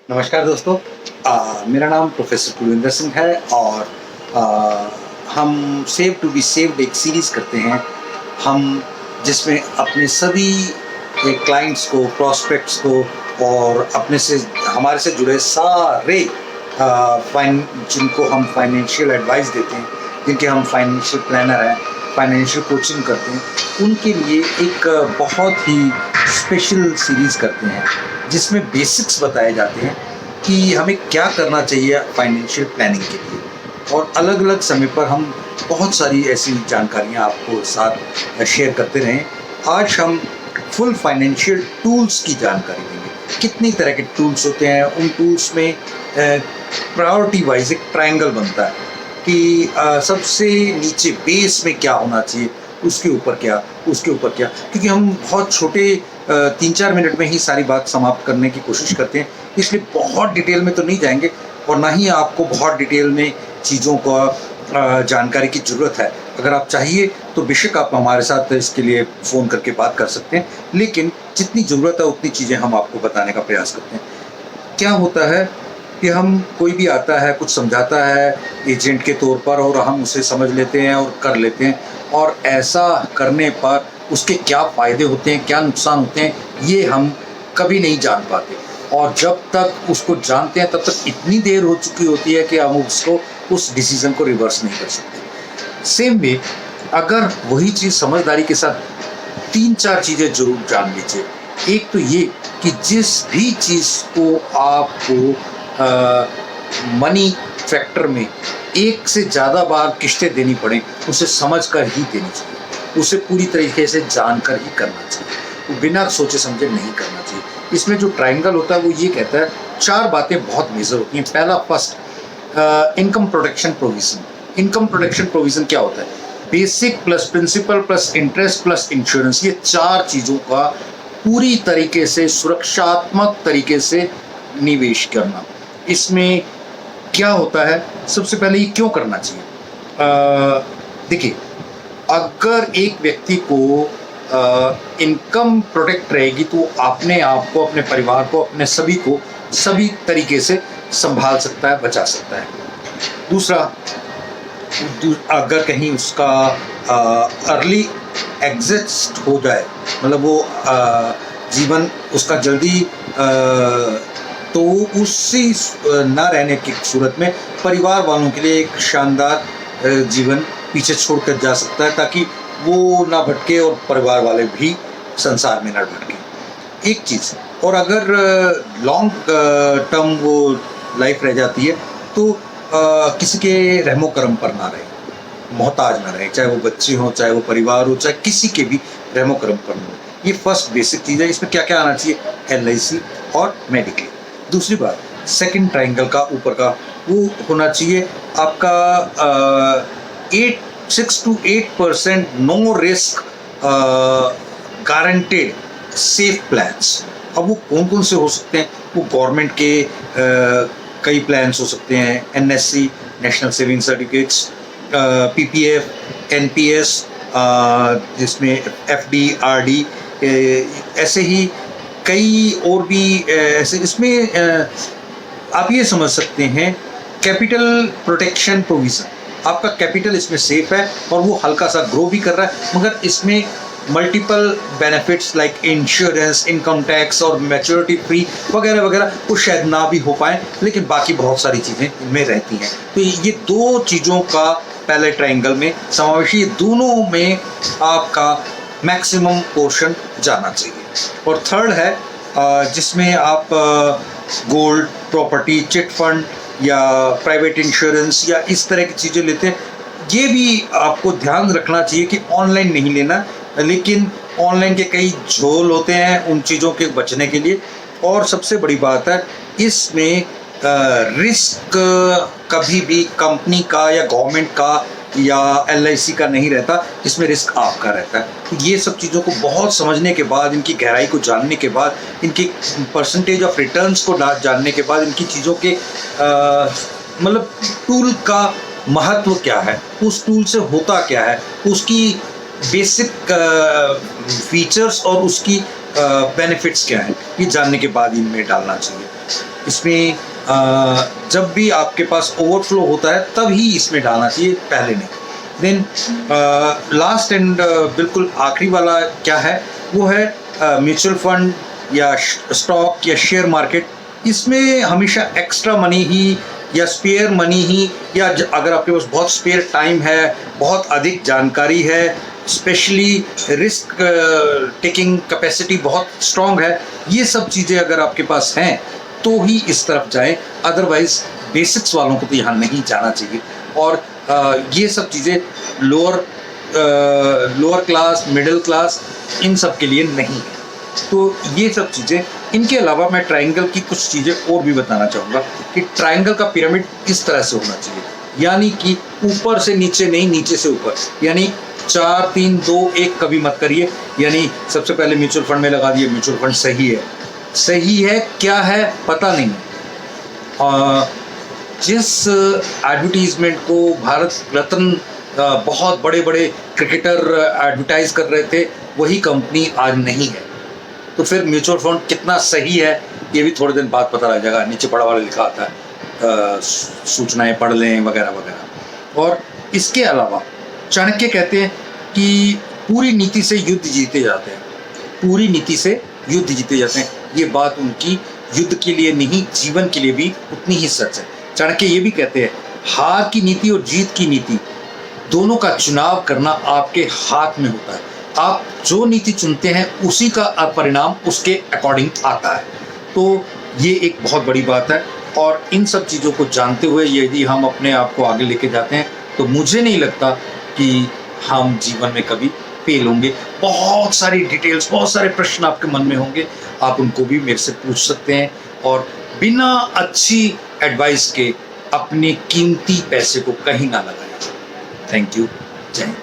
नमस्कार दोस्तों। मेरा नाम प्रोफेसर कुलविंदर सिंह है और हम सेव टू बी सेव्ड एक सीरीज़ करते हैं हम जिसमें अपने सभी क्लाइंट्स को, प्रॉस्पेक्ट्स को और अपने से हमारे से जुड़े सारे जिनको हम फाइनेंशियल एडवाइस देते हैं, जिनके हम फाइनेंशियल प्लानर हैं, फाइनेंशियल कोचिंग करते हैं, उनके लिए एक बहुत ही स्पेशल सीरीज़ करते हैं जिसमें बेसिक्स बताए जाते हैं कि हमें क्या करना चाहिए फाइनेंशियल प्लानिंग के लिए। और अलग अलग समय पर हम बहुत सारी ऐसी जानकारियाँ आपको साथ शेयर करते रहें। आज हम फुल फाइनेंशियल टूल्स की जानकारी देंगे। कितनी तरह के टूल्स होते हैं, उन टूल्स में प्रायोरिटी वाइज एक ट्रायंगल बनता है कि सबसे नीचे बेस में क्या होना चाहिए, उसके ऊपर क्या, उसके ऊपर क्या, क्योंकि हम बहुत छोटे 3-4 मिनट में ही सारी बात समाप्त करने की कोशिश करते हैं, इसलिए बहुत डिटेल में तो नहीं जाएंगे और ना ही आपको बहुत डिटेल में चीज़ों का जानकारी की ज़रूरत है। अगर आप चाहिए तो बेशक आप हमारे साथ इसके लिए फ़ोन करके बात कर सकते हैं, लेकिन जितनी ज़रूरत है उतनी चीज़ें हम आपको बताने का प्रयास करते हैं। क्या होता है कि हम कोई भी आता है, कुछ समझाता है एजेंट के तौर पर और हम उसे समझ लेते हैं और कर लेते हैं, और ऐसा करने पर उसके क्या फ़ायदे होते हैं, क्या नुकसान होते हैं, ये हम कभी नहीं जान पाते। और जब तक उसको जानते हैं तब तक इतनी देर हो चुकी होती है कि हम उसको उस डिसीज़न को रिवर्स नहीं कर सकते। सेम वे अगर वही चीज़ समझदारी के साथ 3-4 चीज़ें ज़रूर जान लीजिए। एक तो ये कि जिस भी चीज़ को आपको मनी फैक्टर में एक से ज़्यादा बार किस्तें देनी पड़े, उसे समझ कर ही देनी चाहिए, उसे पूरी तरीके से जानकर ही करना चाहिए, बिना सोचे समझे नहीं करना चाहिए। इसमें जो ट्रायंगल होता है वो ये कहता है 4 बातें बहुत मेजर होती हैं। पहला, first, income protection provision. Income protection provision क्या होता है? Basic plus principal plus interest plus insurance, ये 4 चीज़ों का पूरी तरीके से सुरक्षात्मक तरीके से निवेश करना। इसमें क्या होता है, सबसे पहले ये क्यों करना चाहिए? देखिए, अगर एक व्यक्ति को इनकम प्रोटेक्ट रहेगी तो अपने आप को, अपने परिवार को, अपने सभी को सभी तरीके से संभाल सकता है, बचा सकता है। दूसरा, अगर कहीं उसका अर्ली एग्जिट हो जाए, मतलब वो जीवन उसका जल्दी तो उससे ना रहने की सूरत में परिवार वालों के लिए एक शानदार जीवन पीछे छोड़कर जा सकता है, ताकि वो ना भटके और परिवार वाले भी संसार में ना भटके। एक चीज़, और अगर लॉन्ग टर्म वो लाइफ रह जाती है तो किसी के रहमो करम पर ना रहे, मोहताज ना रहे, चाहे वो बच्चे हों, चाहे वो परिवार हो, चाहे किसी के भी रहमो करम पर ना रहे। ये फर्स्ट बेसिक चीज़ है। इसमें क्या क्या आना चाहिए? LIC और मेडिक्लेम। दूसरी बात, सेकंड ट्रायंगल का ऊपर का वो होना चाहिए आपका 6 to 8% no risk guaranteed safe plans. अब वो कौन कौन से हो सकते हैं? वो गवर्नमेंट के कई प्लान्स हो सकते हैं, NSC national saving certificates, PPF, NPS, जिसमें FD, RD, ऐसे ही कई और भी ऐसे। इसमें आप ये समझ सकते हैं कैपिटल प्रोटेक्शन प्रोविज़न। आपका कैपिटल इसमें सेफ है और वो हल्का सा ग्रो भी कर रहा है, मगर इसमें multiple benefits like insurance, income tax और मैच्योरिटी फ्री वगैरह वगैरह वो शायद ना भी हो पाए, लेकिन बाकी बहुत सारी चीज़ें इनमें रहती हैं। तो ये 2 चीज़ों का पहले ट्रायंगल में समावेशी, ये दोनों में आपका मैक्सिमम पोर्शन जाना चाहिए। और थर्ड है जिसमें आप गोल्ड, प्रॉपर्टी, चिट फंड या प्राइवेट इंश्योरेंस या इस तरह की चीज़ें लेते हैं। ये भी आपको ध्यान रखना चाहिए कि ऑनलाइन नहीं लेना, लेकिन ऑनलाइन के कई झोल होते हैं उन चीज़ों के बचने के लिए। और सबसे बड़ी बात है, इसमें रिस्क कभी भी कंपनी का या गवर्नमेंट का या LIC का नहीं रहता, इसमें रिस्क आपका रहता है। तो ये सब चीज़ों को बहुत समझने के बाद, इनकी गहराई को जानने के बाद, इनकी परसेंटेज ऑफ रिटर्न्स को जानने के बाद, इनकी चीज़ों के मतलब टूल का महत्व क्या है, उस टूल से होता क्या है, उसकी बेसिक फीचर्स और उसकी बेनिफिट्स क्या हैं, ये जानने के बाद इनमें डालना चाहिए। इसमें जब भी आपके पास ओवरफ्लो होता है तब ही इसमें डालना चाहिए, पहले नहीं। देन लास्ट एंड बिल्कुल आखिरी वाला क्या है, वो है म्यूचुअल फंड या स्टॉक या शेयर मार्केट। इसमें हमेशा एक्स्ट्रा मनी ही या स्पेयर मनी ही, या अगर आपके पास बहुत स्पेयर टाइम है, बहुत अधिक जानकारी है, स्पेशली रिस्क टेकिंग कैपेसिटी बहुत स्ट्रांग है, ये सब चीज़ें अगर आपके पास हैं तो ही इस तरफ जाएं। अदरवाइज बेसिक्स वालों को तो यहाँ नहीं जाना चाहिए। और ये सब चीज़ें लोअर क्लास, मिडिल क्लास, इन सब के लिए नहीं है। तो ये सब चीज़ें, इनके अलावा मैं ट्रायंगल की कुछ चीज़ें और भी बताना चाहूँगा कि ट्रायंगल का पिरामिड इस तरह से होना चाहिए, यानी कि ऊपर से नीचे नहीं, नीचे से ऊपर, यानी 4 3 2 1 कभी मत करिए। यानी सबसे पहले म्यूचुअल फंड में लगा दिए, म्यूचुअल फंड सही है क्या है पता नहीं। जिस एडवर्टीजमेंट को भारत रत्न बहुत बड़े बड़े क्रिकेटर एडवर्टाइज कर रहे थे, वही कंपनी आज नहीं है। तो फिर म्यूचुअल फंड कितना सही है ये भी थोड़े दिन बाद पता लग जाएगा। नीचे बड़ा वाला लिखा आता है सूचनाएं पढ़ लें वगैरह वगैरह। और इसके अलावा चाणक्य कहते हैं कि पूरी नीति से युद्ध जीते जाते हैं, पूरी नीति से युद्ध जीते जाते हैं। ये बात उनकी युद्ध के लिए नहीं, जीवन के लिए भी उतनी ही सच है। चाणक्य ये भी कहते हैं, हार की नीति और जीत की नीति दोनों का चुनाव करना आपके हाथ में होता है। आप जो नीति चुनते हैं उसी का परिणाम उसके अकॉर्डिंग आता है। तो ये एक बहुत बड़ी बात है। और इन सब चीज़ों को जानते हुए यदि हम अपने आप को आगे लेके जाते हैं तो मुझे नहीं लगता कि हम जीवन में कभी फेल होंगे। बहुत सारी डिटेल्स, बहुत सारे प्रश्न आपके मन में होंगे, आप उनको भी मेरे से पूछ सकते हैं। और बिना अच्छी एडवाइस के अपने कीमती पैसे को कहीं ना लगाएं। Thank you. जय हिंद।